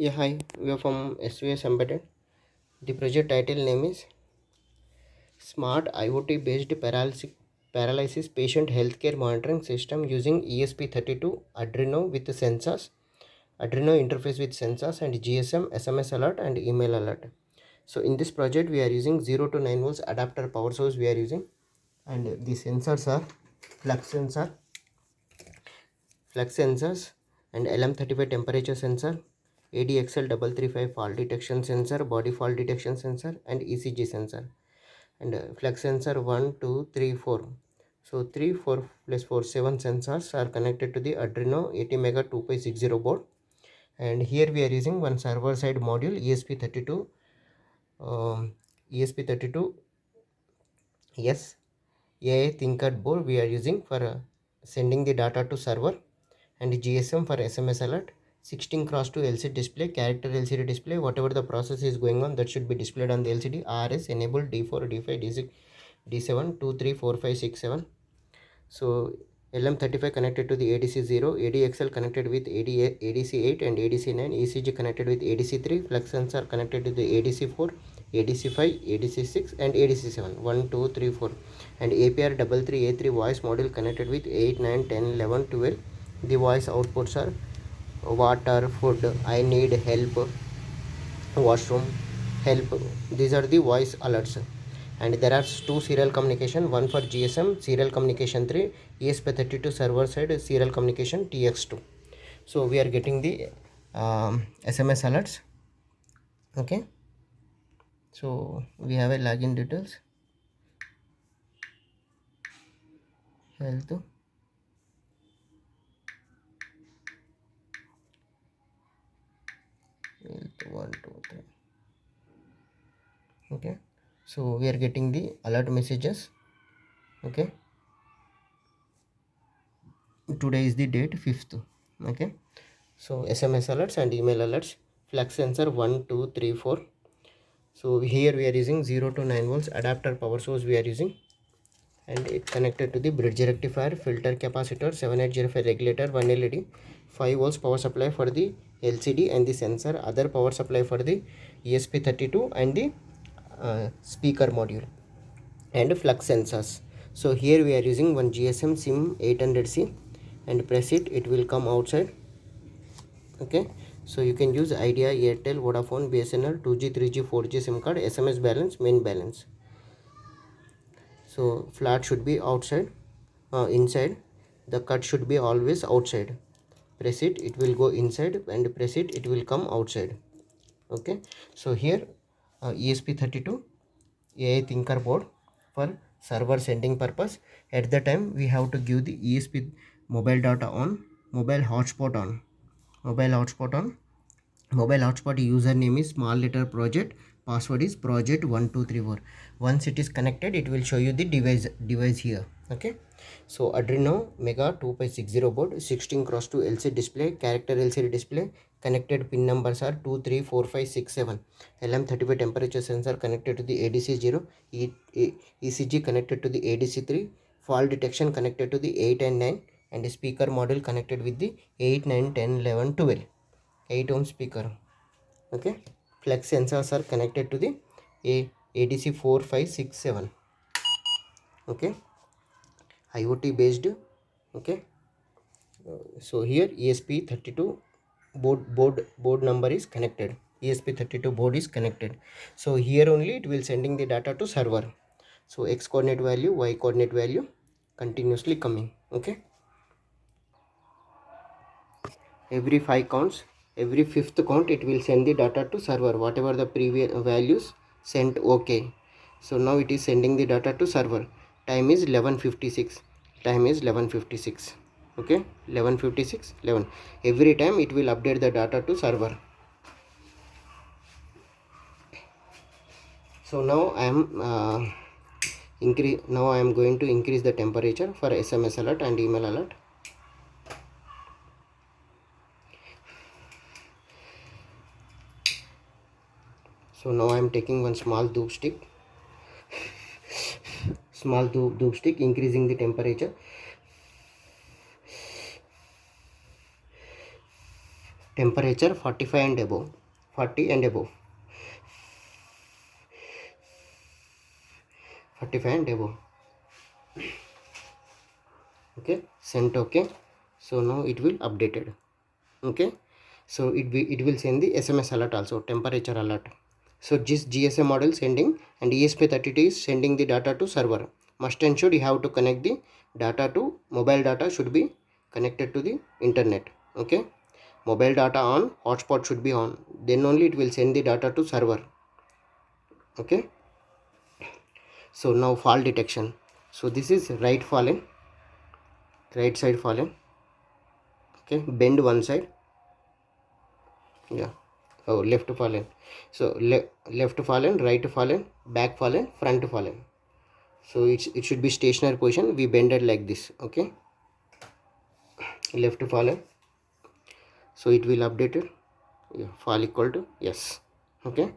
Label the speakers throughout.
Speaker 1: Yeah, hi, we are from svsembedded. The project title name is Smart IoT-Based Paralysis Patient Healthcare Monitoring System using ESP32 Arduino with sensors, Arduino interface with sensors and GSM, SMS alert and email alert. So in this project we are using 0 to 9 volts adapter power source we are using, and the sensors are flux sensor, flux sensors and LM35 temperature sensor, ADXL335 fault detection sensor, body fault detection sensor and ECG sensor, and flux sensor 1 2 3 4. So 3 4 plus 4 7 sensors are connected to the Arduino 80 mega 2.60 board, and here we are using one server side module ESP32 ESP32 yes AI thinker board we are using for sending the data to server, and GSM for SMS alert, 16 cross 2 LCD display, character LCD display, whatever the process is going on that should be displayed on the LCD. RS enabled D4 D5 D6 D7 2 3 4 5 6 7. So LM35 connected to the ADC 0, ADXL connected with ADC 8 and ADC 9, ECG connected with ADC 3, flux sensor connected to the ADC 4, ADC 5, ADC 6 and ADC 7, 1 2 3 4, and APR 33A3 voice module connected with 8 9 10 11 12. The voice outputs are water, food, I need help, washroom, help. These are the voice alerts, and there are two serial communication, one for GSM serial communication 3, ESP32 server side serial communication TX2. So we are getting the SMS alerts. Okay, so we have a login details, health, 1 2 3. Okay, so we are getting the alert messages. Okay, today is the date 5th. Okay, so SMS alerts and email alerts, flux sensor 1 2 3 4. So here we are using 0 to 9 volts adapter power source we are using, and it connected to the bridge rectifier, filter capacitor, 7805 regulator, 1 LED, 5 volts power supply for the LCD and the sensor, other power supply for the ESP32 and the speaker module, and flux sensors. So here we are using one GSM SIM 800C, and press it, it will come outside. Okay, so you can use Idea, Airtel, Vodafone, BSNL, 2G 3G 4G SIM card, SMS balance, main balance. So flat should be outside, inside, the cut should be always outside. Press it, it will go inside, and press it, it will come outside. Okay, so here ESP32 AI thinker board for server sending purpose. At the time we have to give the ESP mobile data on, mobile hotspot on, mobile hotspot on, mobile hotspot username is small letter project, password is project 1234. Once it is connected, it will show you the device here. Okay, so Arduino mega 2.60 board, 16 cross 2 LCD display, character LCD display, connected pin numbers are 2 3 4 5 6 7. LM35 temperature sensor connected to the ADC 0, ECG connected to the ADC 3, fault detection connected to the 8 and 9, and the speaker module connected with the 8 9 10 11 12. 8 ohm speaker. Okay, flex sensors are connected to the ADC 4 5 6 7. Okay, IoT based. Okay, so here ESP32 board number is connected, ESP32 board is connected. So here only it will sending the data to server. So x coordinate value, y coordinate value continuously coming. Okay, every 5 counts, every 5th count it will send the data to server, whatever the previous values sent. Okay, so now it is sending the data to server. Time is 11:56, time is 11:56. Okay, 11:56 11. Every time it will update the data to server. So now I am going to increase the temperature for SMS alert and email alert. So now I am taking one small doop stick, increasing the temperature. temperature 45 and above, 40 and above, 45 and above. Okay, sent. Okay, so now it will updated. Okay, so it will send the SMS alert also, temperature alert. So this GSM model sending and ESP32 is sending the data to server. Must ensure you have to connect the data to mobile data should be connected to the internet. Okay, mobile data on, hotspot should be on, then only it will send the data to server. Okay, so now fall detection. So this is right fallen, right side fallen. Okay, bend one side. Yeah, oh, left fallen. So left fallen, right fallen, back fallen, front fallen. So it should be stationary position, we bend it like this. Okay, left fallen, so it will update it. Yeah, fall equal to yes. Okay,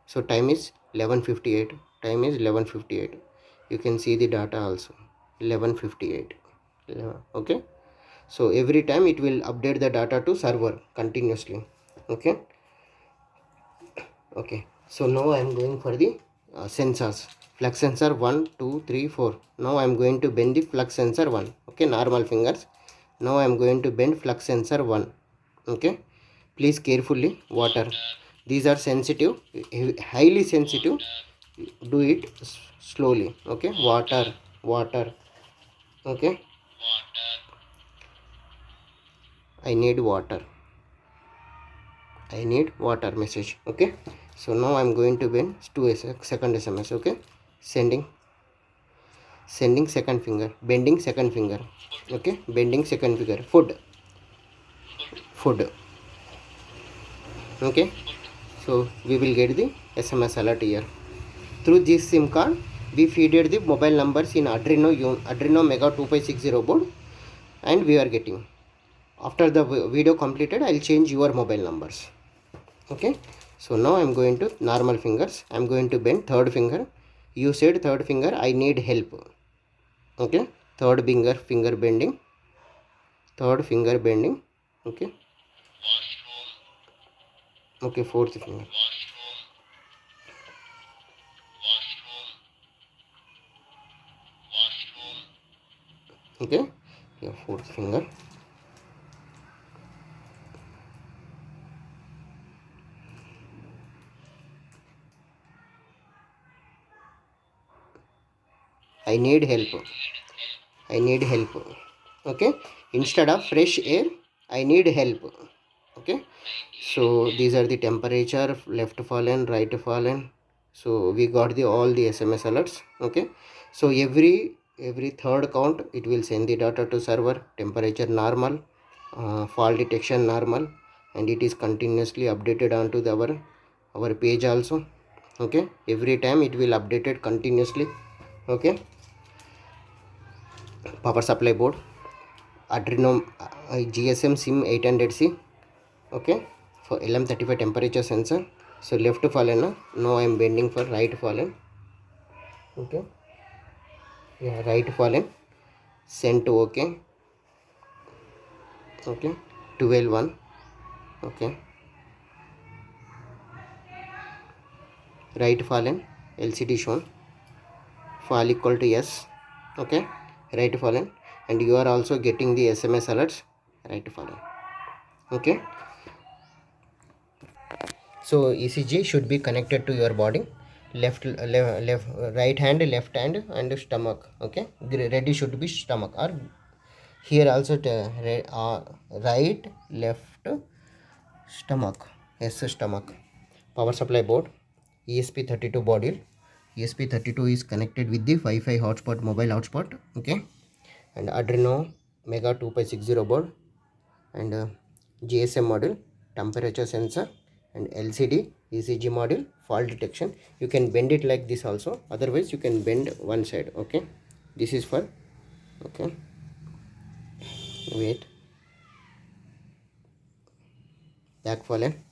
Speaker 1: so time is 11:58, time is 11:58. You can see the data also, 11:58. Okay, so every time it will update the data to server continuously. Okay, okay, so now I am going for the sensors. Flux sensor 1 2 3 4. Now I am going to bend the flux sensor 1. Okay, normal fingers. Now I am going to bend flux sensor 1. Okay, please carefully. Water, these are sensitive, highly sensitive, do it slowly. Okay, water, water. Okay, I need water, I need water message. Okay, so now I'm going to bend to second SMS. Okay, sending second finger, bending second finger. Okay, bending second finger. Food, food. Okay, so we will get the SMS alert here. Through this SIM card we feeded the mobile numbers in Arduino Mega 2560 board, and we are getting. After the video completed, I'll change your mobile numbers. Okay, so now I'm going to normal fingers, I'm going to bend third finger. You said third finger, I need help. Okay, third finger bending, third finger bending. Okay, okay, fourth finger. Okay, yeah, fourth finger. I need help, I need help. Okay, instead of fresh air, I need help. Okay, so these are the temperature, left fallen, right fallen. So we got the all the SMS alerts. Okay, so every third count it will send the data to server. Temperature normal, fall detection normal, and it is continuously updated onto our page also. Okay, every time it will update it continuously. Okay, power supply board, Arduino GSM SIM 800C. Okay, for LM35 temperature sensor. So left fallen, now I am bending for right fallen. Okay, yeah, right fallen, send to okay. Okay, 12:1. Okay, right fallen, LCD shown, fall equal to yes. Okay, right fallen, and you are also getting the SMS alerts, right fallen. Okay, so ECG should be connected to your body, left, right hand, left hand, and stomach. Okay, ready should be stomach, or here also right, left, stomach. Yes, stomach. Power supply board, ESP32 module. ESP32 is connected with the Wi-Fi hotspot, mobile hotspot. Okay, and Arduino Mega 2560 board, and GSM module, temperature sensor, and LCD ECG module, fall detection. You can bend it like this also, otherwise you can bend one side. Okay, this is for, okay, wait, back fallen,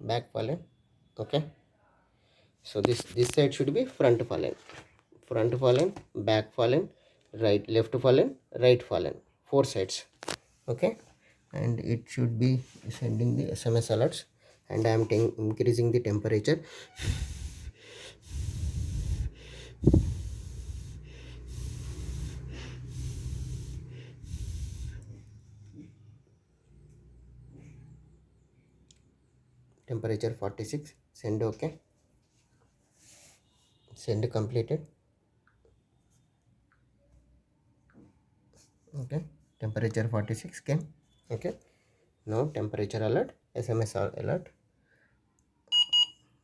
Speaker 1: back fallen. Okay, so this side should be front fallen, front fallen, back fallen, right, left fallen, right fallen, four sides. Okay, and it should be sending the SMS alerts, and I am increasing the temperature. Temperature 46. Send. OK. Send completed. Okay, temperature 46 came. Okay, now temperature alert, SMS alert.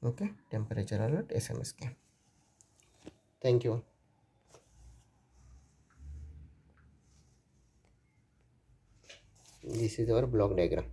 Speaker 1: Okay, temperature alert, SMS came. Thank you. This is our block diagram.